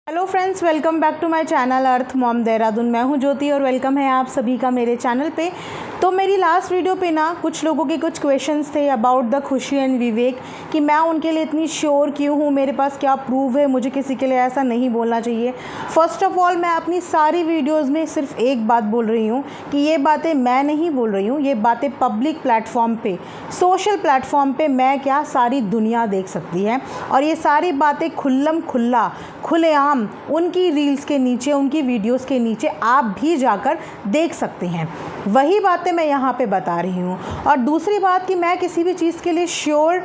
Hello friends, welcome back to my channel earth mom Dehradun. मैं हूं ज्योति और वेलकम है आप सभी का मेरे चैनल पे। तो मेरी लास्ट वीडियो पे ना कुछ लोगों के कुछ क्वेश्चंस थे अबाउट द खुशी एंड विवेक कि मैं उनके लिए इतनी श्योर क्यों हूँ, मेरे पास क्या प्रूफ है, मुझे किसी के लिए ऐसा नहीं बोलना चाहिए। फ़र्स्ट ऑफ ऑल, मैं अपनी सारी वीडियोज़ में सिर्फ एक बात बोल रही हूँ कि ये बातें मैं नहीं बोल रही हूँ, ये बातें पब्लिक प्लेटफॉर्म पे, सोशल प्लेटफॉर्म पे मैं क्या सारी दुनिया देख सकती है। और ये सारी बातें खुलेआम उनकी रील्स के नीचे, उनकी वीडियोस के नीचे आप भी जाकर देख सकते हैं। वही बातें मैं यहाँ पे बता रही हूँ। और दूसरी बात कि मैं किसी भी चीज़ के लिए श्योर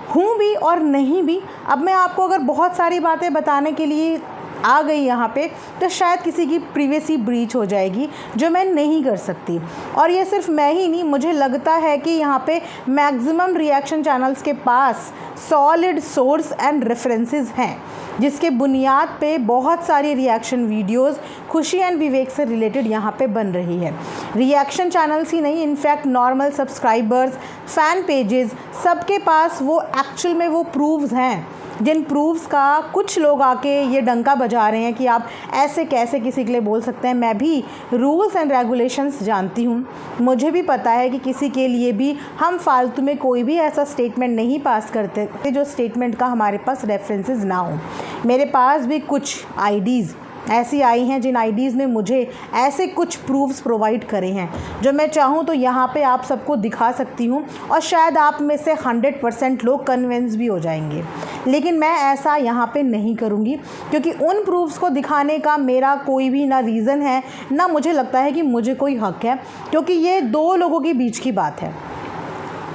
हूँ भी और नहीं भी। अब मैं आपको अगर बहुत सारी बातें बताने के लिए आ गई यहाँ पे तो शायद किसी की प्रिवेसी ब्रीच हो जाएगी, जो मैं नहीं कर सकती। और ये सिर्फ मैं ही नहीं, मुझे लगता है कि यहाँ पे मैक्सिमम रिएक्शन चैनल्स के पास सॉलिड सोर्स एंड रेफरेंसेस हैं, जिसके बुनियाद पे बहुत सारी रिएक्शन वीडियोस खुशी एंड विवेक से रिलेटेड यहाँ पे बन रही है। रिएक्शन चैनल्स ही नहीं, in fact normal subscribers, fan pages, सबके पास वो एक्चुअल में वो प्रूफ्स हैं, जिन प्रूफ्स का कुछ लोग आके ये डंका बजा रहे हैं कि आप ऐसे कैसे किसी के लिए बोल सकते हैं। मैं भी रूल्स एंड रेगुलेशंस जानती हूँ, मुझे भी पता है कि किसी के लिए भी हम फालतू में कोई भी ऐसा स्टेटमेंट नहीं पास करते जो स्टेटमेंट का हमारे पास रेफरेंसेस ना हो। मेरे पास भी कुछ आईडीज़ ऐसी आई हैं जिन आईडीज़ में मुझे ऐसे कुछ प्रूफ्स प्रोवाइड करे हैं जो मैं चाहूँ तो यहाँ पे आप सबको दिखा सकती हूँ, और शायद आप में से 100% लोग कन्विंस भी हो जाएंगे। लेकिन मैं ऐसा यहाँ पे नहीं करूँगी, क्योंकि उन प्रूफ्स को दिखाने का मेरा कोई भी ना रीज़न है, ना मुझे लगता है कि मुझे कोई हक़ है, क्योंकि ये दो लोगों के बीच की बात है।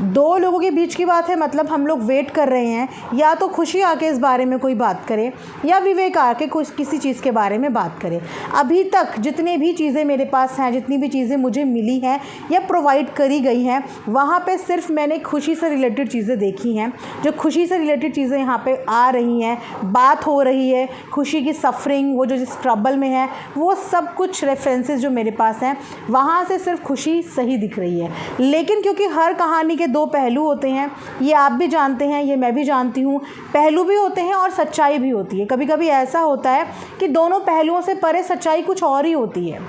दो लोगों के बीच की बात है, मतलब हम लोग वेट कर रहे हैं या तो खुशी आके इस बारे में कोई बात करे या विवेक आके किसी चीज़ के बारे में बात करे। अभी तक जितनी भी चीज़ें मेरे पास हैं, जितनी भी चीज़ें मुझे मिली हैं या प्रोवाइड करी गई हैं, वहाँ पे सिर्फ मैंने खुशी से रिलेटेड चीज़ें देखी हैं। जो खुशी से रिलेटेड चीज़ें यहाँ पे आ रही हैं, बात हो रही है, खुशी की सफरिंग, वो जो जिस ट्रबल में है, वो सब कुछ रेफरेंसेस जो मेरे पास हैं, वहाँ से सिर्फ खुशी सही दिख रही है। लेकिन क्योंकि हर कहानी के दो पहलू होते हैं, ये आप भी जानते हैं, ये मैं भी जानती हूँ, पहलू भी होते हैं और सच्चाई भी होती है। कभी कभी ऐसा होता है कि दोनों पहलुओं से परे सच्चाई कुछ और ही होती है।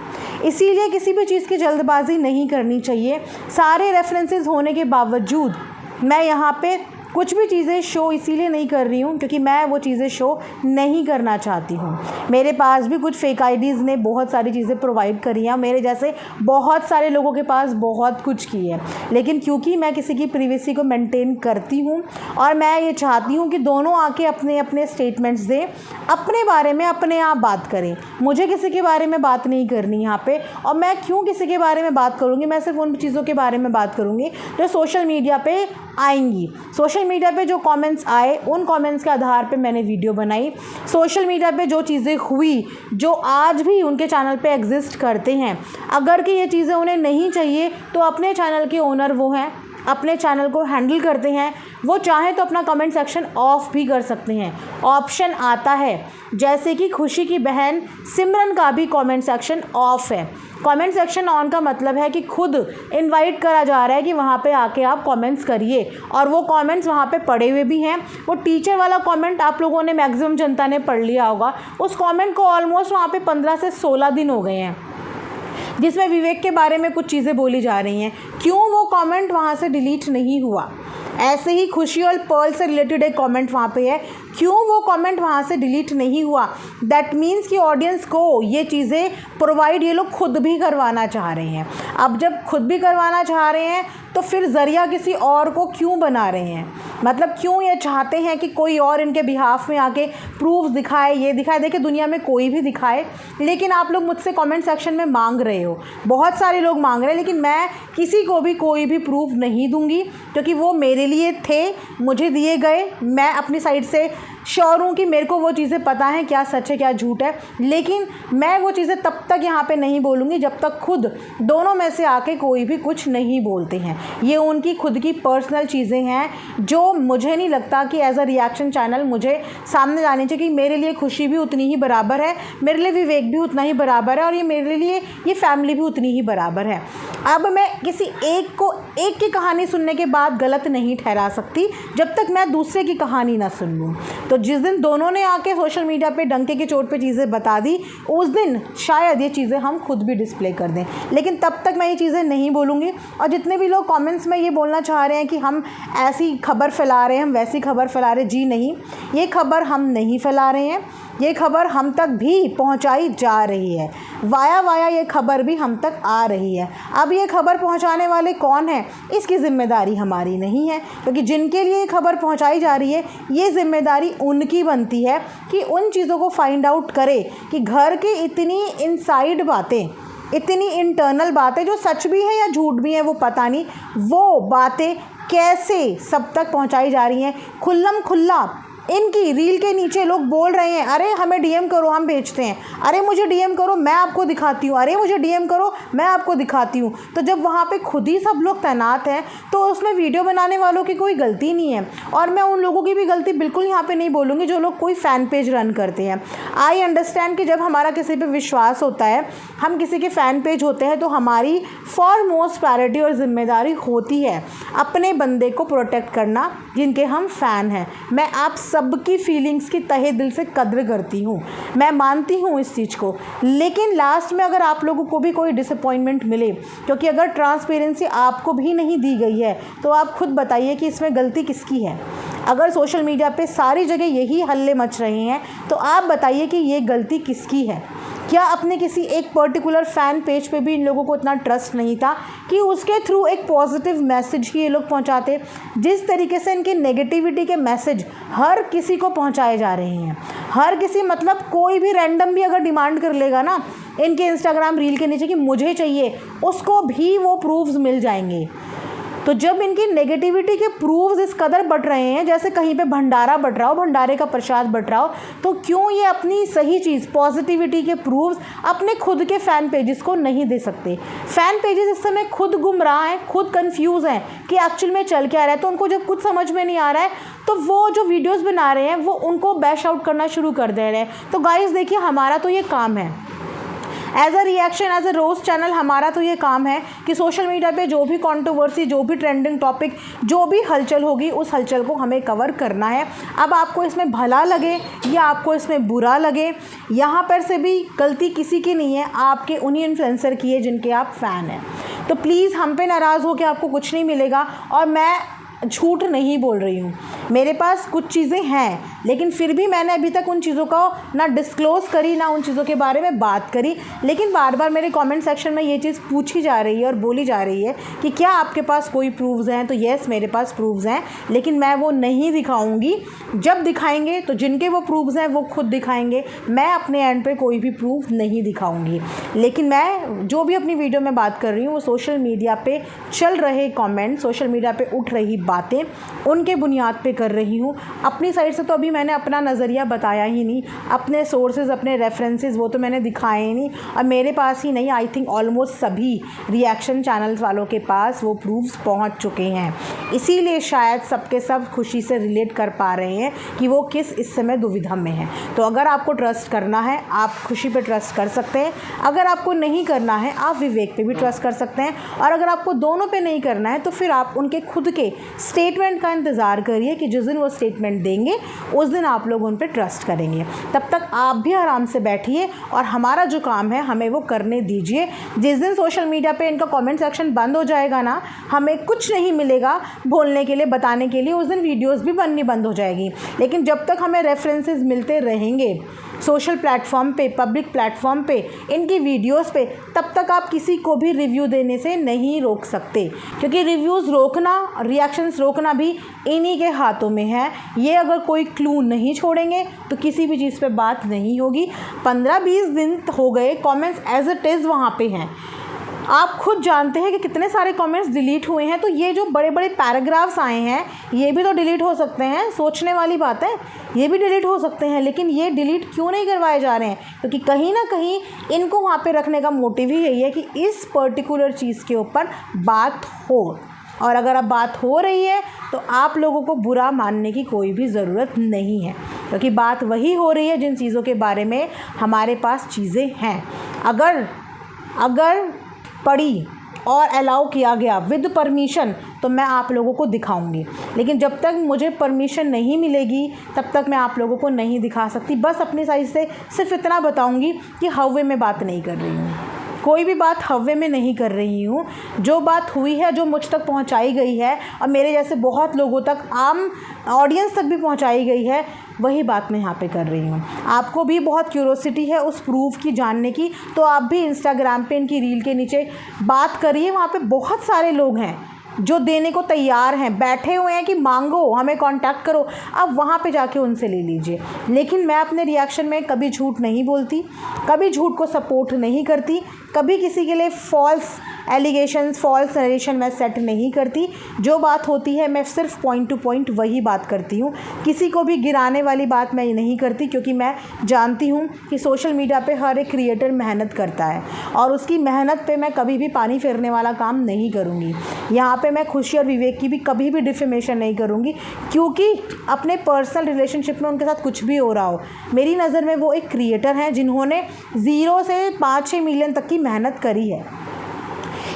इसीलिए किसी भी चीज़ की जल्दबाजी नहीं करनी चाहिए। सारे रेफरेंसेस होने के बावजूद मैं यहाँ पे कुछ भी चीज़ें शो इसीलिए नहीं कर रही हूँ क्योंकि मैं वो चीज़ें शो नहीं करना चाहती हूँ। मेरे पास भी कुछ फेक आईडीज़ ने बहुत सारी चीज़ें प्रोवाइड करी हैं, मेरे जैसे बहुत सारे लोगों के पास बहुत कुछ की है। लेकिन क्योंकि मैं किसी की प्रिवेसी को मेंटेन करती हूँ और मैं ये चाहती हूँ कि दोनों आके अपने अपने स्टेटमेंट्स दें, अपने बारे में अपने आप बात करें। मुझे किसी के बारे में बात नहीं करनी यहाँ पे, और मैं क्यों किसी के बारे में बात करूँगी, मैं सिर्फ उन चीज़ों के बारे में बात करूँगी जो सोशल मीडिया पे आएंगी। सोशल मीडिया पे जो कमेंट्स आए, उन कमेंट्स के आधार पे मैंने वीडियो बनाई। सोशल मीडिया पे जो चीज़ें हुई, जो आज भी उनके चैनल पे एग्जिस्ट करते हैं, अगर कि ये चीज़ें उन्हें नहीं चाहिए तो अपने चैनल के ओनर वो हैं, अपने चैनल को हैंडल करते हैं, वो चाहें तो अपना कमेंट सेक्शन ऑफ भी कर सकते हैं, ऑप्शन आता है। जैसे कि खुशी की बहन सिमरन का भी कमेंट सेक्शन ऑफ है। कमेंट सेक्शन ऑन का मतलब है कि खुद इनवाइट करा जा रहा है कि वहाँ पे आके आप कमेंट्स करिए, और वो कमेंट्स वहाँ पे पड़े हुए भी हैं। वो टीचर वाला कमेंट आप लोगों ने, मैक्सिमम जनता ने पढ़ लिया होगा। उस कमेंट को ऑलमोस्ट वहाँ पे 15 से 16 दिन हो गए हैं, जिसमें विवेक के बारे में कुछ चीज़ें बोली जा रही हैं। क्यों वो कमेंट वहाँ से डिलीट नहीं हुआ? ऐसे ही खुशी और पर्ल से रिलेटेड एक कमेंट वहाँ पे है, क्यों वो कमेंट वहाँ से डिलीट नहीं हुआ? दैट मीन्स कि ऑडियंस को ये चीज़ें प्रोवाइड ये लोग खुद भी करवाना चाह रहे हैं। अब जब खुद भी करवाना चाह रहे हैं तो फिर ज़रिया किसी और को क्यों बना रहे हैं? मतलब क्यों ये चाहते हैं कि कोई और इनके बिहाफ में आके प्रूफ दिखाए, ये दिखाए। देखिए, दुनिया में कोई भी दिखाए, लेकिन आप लोग मुझसे कमेंट सेक्शन में मांग रहे हो, बहुत सारे लोग मांग रहे हैं, लेकिन मैं किसी को भी कोई भी प्रूफ नहीं दूंगी, क्योंकि वो मेरे लिए थे, मुझे दिए गए। मैं अपनी साइड से श्योर हूँ कि मेरे को वो चीज़ें पता हैं, क्या सच है क्या झूठ है। लेकिन मैं वो चीज़ें तब तक यहाँ पे नहीं बोलूँगी जब तक खुद दोनों में से आके कोई भी कुछ नहीं बोलते हैं। ये उनकी खुद की पर्सनल चीज़ें हैं जो मुझे नहीं लगता कि एज अ रिएक्शन चैनल मुझे सामने लानी चाहिए। कि मेरे लिए खुशी भी उतनी ही बराबर है, मेरे लिए विवेक भी उतना ही बराबर है, और ये मेरे लिए ये फैमिली भी उतनी ही बराबर है। अब मैं किसी एक को एक की कहानी सुनने के बाद गलत नहीं ठहरा सकती जब तक मैं दूसरे की कहानी ना सुन लूँ। तो जिस दिन दोनों ने आके सोशल मीडिया पे डंके की चोट पे चीज़ें बता दी, उस दिन शायद ये चीज़ें हम खुद भी डिस्प्ले कर दें, लेकिन तब तक मैं ये चीज़ें नहीं बोलूँगी। और जितने भी लोग कमेंट्स में ये बोलना चाह रहे हैं कि हम ऐसी खबर फैला रहे हैं, हम वैसी खबर फैला रहे हैं, जी नहीं, ये खबर हम नहीं फैला रहे हैं, ये खबर हम तक भी पहुंचाई जा रही है, वाया ये खबर भी हम तक आ रही है। अब ये खबर पहुंचाने वाले कौन हैं, इसकी ज़िम्मेदारी हमारी नहीं है, क्योंकि जिनके लिए ये खबर पहुंचाई जा रही है, ये ज़िम्मेदारी उनकी बनती है कि उन चीज़ों को फाइंड आउट करे कि घर की इतनी इनसाइड बातें, इतनी इंटरनल बातें जो सच भी हैं या झूठ भी हैं वो पता नहीं, वो बातें कैसे सब तक पहुंचाई जा रही हैं। खुल्लम खुल्ला इनकी रील के नीचे लोग बोल रहे हैं, अरे हमें डीएम करो हम बेचते हैं, अरे मुझे डीएम करो मैं आपको दिखाती हूँ, अरे मुझे डीएम करो मैं आपको दिखाती हूँ। तो जब वहाँ पे खुद ही सब लोग तैनात हैं तो उसमें वीडियो बनाने वालों की कोई गलती नहीं है। और मैं उन लोगों की भी गलती बिल्कुल यहाँ पे नहीं बोलूँगी जो लोग कोई फ़ैन पेज रन करते हैं। आई अंडरस्टैंड कि जब हमारा किसी पर विश्वास होता है, हम किसी के फ़ैन पेज होते हैं, तो हमारी फॉरमोस्ट प्रायोरिटी और ज़िम्मेदारी होती है अपने बंदे को प्रोटेक्ट करना जिनके हम फ़ैन हैं। मैं आप सबकी फीलिंग्स की तहे दिल से कद्र करती हूँ, मैं मानती हूँ इस चीज़ को, लेकिन लास्ट में अगर आप लोगों को भी कोई डिसअपॉइंटमेंट मिले, क्योंकि अगर ट्रांसपेरेंसी आपको भी नहीं दी गई है तो आप खुद बताइए कि इसमें गलती किसकी है। अगर सोशल मीडिया पे सारी जगह यही हल्ले मच रहे हैं तो आप बताइए कि ये गलती किसकी है। क्या अपने किसी एक पर्टिकुलर फ़ैन पेज पे भी इन लोगों को इतना ट्रस्ट नहीं था कि उसके थ्रू एक पॉजिटिव मैसेज ही ये लोग पहुंचाते? जिस तरीके से इनके नेगेटिविटी के मैसेज हर किसी को पहुंचाए जा रहे हैं, हर किसी मतलब कोई भी रैंडम भी अगर डिमांड कर लेगा ना इनके इंस्टाग्राम रील के नीचे कि मुझे चाहिए, उसको भी वो प्रूफ्स मिल जाएंगे। तो जब इनकी नेगेटिविटी के प्रूफ्स इस कदर बढ़ रहे हैं, जैसे कहीं पे भंडारा बढ़ रहा हो, भंडारे का प्रसाद बढ़ रहा हो, तो क्यों ये अपनी सही चीज़ पॉजिटिविटी के प्रूफ्स अपने खुद के फ़ैन पेजेस को नहीं दे सकते? फ़ैन पेजेस इस समय खुद गुमराह हैं, खुद कंफ्यूज हैं कि एक्चुअल में चल क्या रहा है। तो उनको जब कुछ समझ में नहीं आ रहा है तो वो जो वीडियोज़ बना रहे हैं वो उनको बैश आउट करना शुरू कर दे रहे हैं। तो गाइस देखिए, हमारा तो ये काम है as a reaction, as a roast channel, हमारा तो ये काम है कि सोशल मीडिया पे जो भी कंट्रोवर्सी, जो भी ट्रेंडिंग टॉपिक, जो भी हलचल होगी, उस हलचल को हमें कवर करना है। अब आपको इसमें भला लगे या आपको इसमें बुरा लगे, यहाँ पर से भी गलती किसी की नहीं है, आपके उन्हीं इन्फ्लुएंसर की है जिनके आप फ़ैन हैं। तो प्लीज़ हम पे नाराज़ हो कि आपको कुछ नहीं मिलेगा। और मैं झूठ नहीं बोल रही हूँ, मेरे पास कुछ चीज़ें हैं, लेकिन फिर भी मैंने अभी तक उन चीज़ों को ना डिस्क्लोज़ करी, ना उन चीज़ों के बारे में बात करी। लेकिन बार बार मेरे कमेंट सेक्शन में ये चीज़ पूछी जा रही है और बोली जा रही है कि क्या आपके पास कोई प्रूफ्स हैं? तो येस, मेरे पास प्रूफ्स हैं, लेकिन मैं वो नहीं दिखाऊंगी। जब दिखाएंगे तो जिनके वो प्रूफ्स हैं वो खुद दिखाएंगे, मैं अपने एंड पे कोई भी प्रूफ नहीं दिखाऊंगी। लेकिन मैं जो भी अपनी वीडियो में बात कर रही हूँ वो सोशल मीडिया पे चल रहे कमेंट, सोशल मीडिया पे उठ रही बातें, उनके बुनियाद पे कर रही हूँ। अपनी साइड से तो अभी मैंने अपना नज़रिया बताया ही नहीं, अपने सोर्सेज, अपने रेफरेंसेस वो तो मैंने दिखाए ही नहीं। और मेरे पास ही नहीं, आई थिंक ऑलमोस्ट सभी रिएक्शन चैनल्स वालों के पास वो प्रूफ्स पहुंच चुके हैं। इसीलिए शायद सबके सब खुशी से रिलेट कर पा रहे हैं कि वो किस इस समय दुविधा में है। तो अगर आपको ट्रस्ट करना है, आप खुशी पे ट्रस्ट कर सकते हैं। अगर आपको नहीं करना है, आप विवेक पे भी ट्रस्ट कर सकते हैं। और अगर आपको दोनों पे नहीं करना है तो फिर आप उनके खुद के स्टेटमेंट का इंतज़ार करिए कि जिस दिन वो स्टेटमेंट देंगे उस दिन आप लोग उन पर ट्रस्ट करेंगे। तब तक आप भी आराम से बैठिए और हमारा जो काम है हमें वो करने दीजिए। जिस दिन सोशल मीडिया पे इनका कमेंट सेक्शन बंद हो जाएगा ना, हमें कुछ नहीं मिलेगा बोलने के लिए, बताने के लिए, उस दिन वीडियोस भी बननी बंद हो जाएगी। लेकिन जब तक हमें रेफरेंसेस मिलते रहेंगे सोशल प्लेटफॉर्म पे, पब्लिक प्लेटफॉर्म पे, इनकी वीडियोस पे, तब तक आप किसी को भी रिव्यू देने से नहीं रोक सकते। क्योंकि रिव्यूज़ रोकना, रिएक्शंस रोकना भी इन्हीं के हाथों में है। ये अगर कोई क्लू नहीं छोड़ेंगे तो किसी भी चीज़ पे बात नहीं होगी। 15-20 दिन हो गए, कमेंट्स एज इट इज़ वहाँ पे हैं। आप खुद जानते हैं कि कितने सारे कमेंट्स डिलीट हुए हैं। तो ये जो बड़े बड़े पैराग्राफ्स आए हैं ये भी तो डिलीट हो सकते हैं, सोचने वाली बात है, ये भी डिलीट हो सकते हैं। लेकिन ये डिलीट क्यों नहीं करवाए जा रहे हैं? क्योंकि कहीं ना कहीं इनको वहाँ पे रखने का मोटिव ही यही है कि इस पर्टिकुलर चीज़ के ऊपर बात हो। और अगर अब बात हो रही है तो आप लोगों को बुरा मानने की कोई भी ज़रूरत नहीं है, क्योंकि बात वही हो रही है जिन चीज़ों के बारे में हमारे पास चीज़ें हैं। अगर पड़ी और अलाउ किया गया विद परमिशन तो मैं आप लोगों को दिखाऊंगी, लेकिन जब तक मुझे परमिशन नहीं मिलेगी तब तक मैं आप लोगों को नहीं दिखा सकती। बस अपनी साइड से सिर्फ इतना बताऊंगी कि हव्वे में बात नहीं कर रही हूँ, कोई भी बात हव्वे में नहीं कर रही हूँ। जो बात हुई है, जो मुझ तक पहुँचाई गई है और मेरे जैसे बहुत लोगों तक, आम ऑडियंस तक भी पहुँचाई गई है, वही बात मैं यहाँ पे कर रही हूँ। आपको भी बहुत क्यूरोसिटी है उस प्रूफ की जानने की, तो आप भी इंस्टाग्राम पे इनकी रील के नीचे बात करिए। वहाँ पे बहुत सारे लोग हैं जो देने को तैयार हैं, बैठे हुए हैं कि मांगो, हमें कांटेक्ट करो, आप वहाँ पे जाके उनसे ले लीजिए। लेकिन मैं अपने रिएक्शन में कभी झूठ नहीं बोलती, कभी झूठ को सपोर्ट नहीं करती, कभी किसी के लिए फॉल्स एलिगेशंस, फॉल्स नरेशन मैं सेट नहीं करती। जो बात होती है मैं सिर्फ पॉइंट टू पॉइंट वही बात करती हूँ। किसी को भी गिराने वाली बात मैं नहीं करती, क्योंकि मैं जानती हूँ कि सोशल मीडिया पे हर एक क्रिएटर मेहनत करता है और उसकी मेहनत पे मैं कभी भी पानी फेरने वाला काम नहीं करूँगी। यहाँ पे मैं खुशी और विवेक की भी कभी भी डिफेमेशन नहीं करूँगी, क्योंकि अपने पर्सनल रिलेशनशिप में उनके साथ कुछ भी हो रहा हो, मेरी नज़र में वो एक क्रिएटर हैं जिन्होंने 0 से 5-6 मिलियन तक की मेहनत करी है।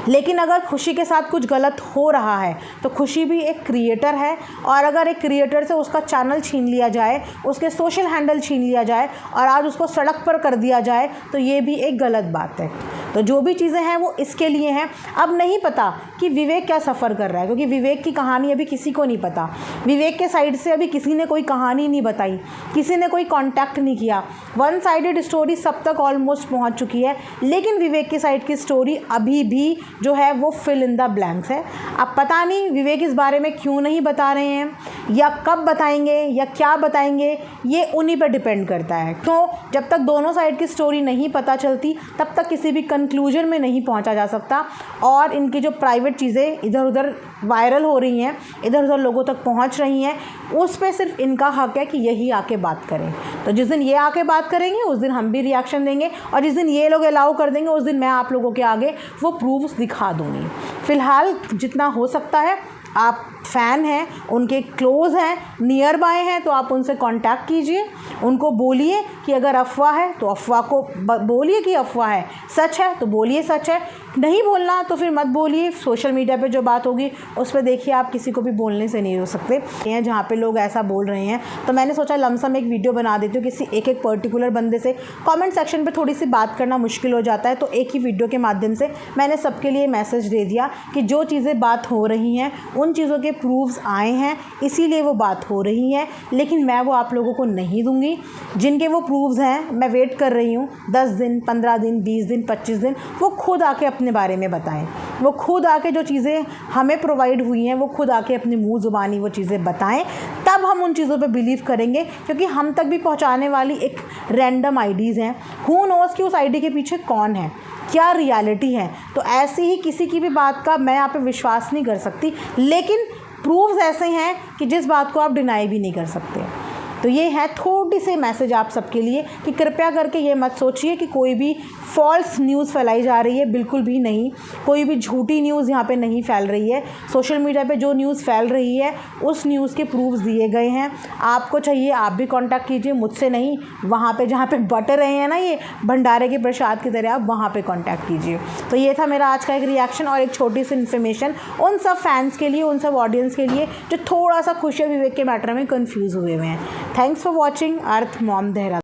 लेकिन अगर खुशी के साथ कुछ गलत हो रहा है तो खुशी भी एक क्रिएटर है, और अगर एक क्रिएटर से उसका चैनल छीन लिया जाए, उसके सोशल हैंडल छीन लिया जाए और आज उसको सड़क पर कर दिया जाए तो ये भी एक गलत बात है। तो जो भी चीज़ें हैं वो इसके लिए हैं। अब नहीं पता कि विवेक क्या सफ़र कर रहा है, क्योंकि विवेक की कहानी अभी किसी को नहीं पता। विवेक के साइड से अभी किसी ने कोई कहानी नहीं बताई, किसी ने कोई कांटेक्ट नहीं किया। वन साइडेड स्टोरी सब तक ऑलमोस्ट पहुंच चुकी है, लेकिन विवेक की साइड की स्टोरी अभी भी जो है वो फिल इन द ब्लैंक्स है। अब पता नहीं विवेक इस बारे में क्यों नहीं बता रहे हैं, या कब बताएंगे, या क्या बताएंगे, ये उन्हीं पर डिपेंड करता है। तो जब तक दोनों साइड की स्टोरी नहीं पता चलती तब तक किसी भी कंक्लूजन में नहीं पहुंचा जा सकता। और इनकी जो प्राइवेट चीज़ें इधर उधर वायरल हो रही हैं, इधर उधर लोगों तक पहुंच रही हैं, उस पर सिर्फ इनका हक है कि यही आके बात करें। तो जिस दिन ये आके बात करेंगे उस दिन हम भी रिएक्शन देंगे, और जिस दिन ये लोग अलाउ कर देंगे उस दिन मैं आप लोगों के आगे वो प्रूफ्स दिखा दूँगी। फ़िलहाल जितना हो सकता है, आप फ़ैन हैं, उनके क्लोज़ हैं, नियर बाय हैं, तो आप उनसे कांटेक्ट कीजिए, उनको बोलिए कि अगर अफ़वाह है तो अफ़वाह को बोलिए कि अफ़वाह है, सच है तो बोलिए सच है, नहीं बोलना तो फिर मत बोलिए। सोशल मीडिया पे जो बात होगी उस पर देखिए, आप किसी को भी बोलने से नहीं रोक सकते हैं। जहाँ पे लोग ऐसा बोल रहे हैं तो मैंने सोचा लमसम एक वीडियो बना देती हूँ, किसी एक पर्टिकुलर बंदे से कमेंट सेक्शन पे थोड़ी सी बात करना मुश्किल हो जाता है, तो एक ही वीडियो के माध्यम से मैंने सबके लिए मैसेज दे दिया कि जो चीज़ें बात हो रही हैं उन चीज़ों के प्रूफ्स आए हैं, इसीलिए वो बात हो रही है। लेकिन मैं वो आप लोगों को नहीं दूंगी। जिनके वो प्रूफ्स हैं मैं वेट कर रही हूँ 10 दिन, 15 दिन, 20 दिन, 25 दिन, वो खुद आके अपने बारे में बताएं। वो खुद आके जो चीज़ें हमें प्रोवाइड हुई हैं वो खुद आके अपनी मुंह ज़ुबानी वो चीज़ें बताएं, तब हम उन चीज़ों पे बिलीव करेंगे। क्योंकि हम तक भी पहुंचाने वाली एक रैंडम आईडीज़ हैं, हू नोज़ कि उस आईडी के पीछे कौन है, क्या रियलिटी है। तो ऐसी ही किसी की भी बात का मैं यहाँ पे विश्वास नहीं कर सकती, लेकिन प्रूफ्स ऐसे हैं कि जिस बात को आप डिनाई भी नहीं कर सकते। तो ये है थोड़ी सी मैसेज आप सबके लिए कि कृपया करके ये मत सोचिए कि कोई भी फॉल्स न्यूज़ फैलाई जा रही है, बिल्कुल भी नहीं। कोई भी झूठी न्यूज़ यहाँ पे नहीं फैल रही है। सोशल मीडिया पे जो न्यूज़ फैल रही है उस न्यूज़ के प्रूफ्स दिए गए हैं। आपको चाहिए आप भी कांटेक्ट कीजिए, मुझसे नहीं, वहाँ पे जहाँ पे बट रहे हैं ना ये भंडारे के प्रसाद की तरह, आप वहाँ पे कांटेक्ट कीजिए। तो ये था मेरा आज का एक रिएक्शन और एक छोटी सी इन्फॉर्मेशन उन सब फैंस के लिए, उन सब ऑडियंस के लिए जो थोड़ा सा खुशी और विवेक के मैटर में कन्फ्यूज़ हुए हैं। Thanks for watching earth mom Dehradun.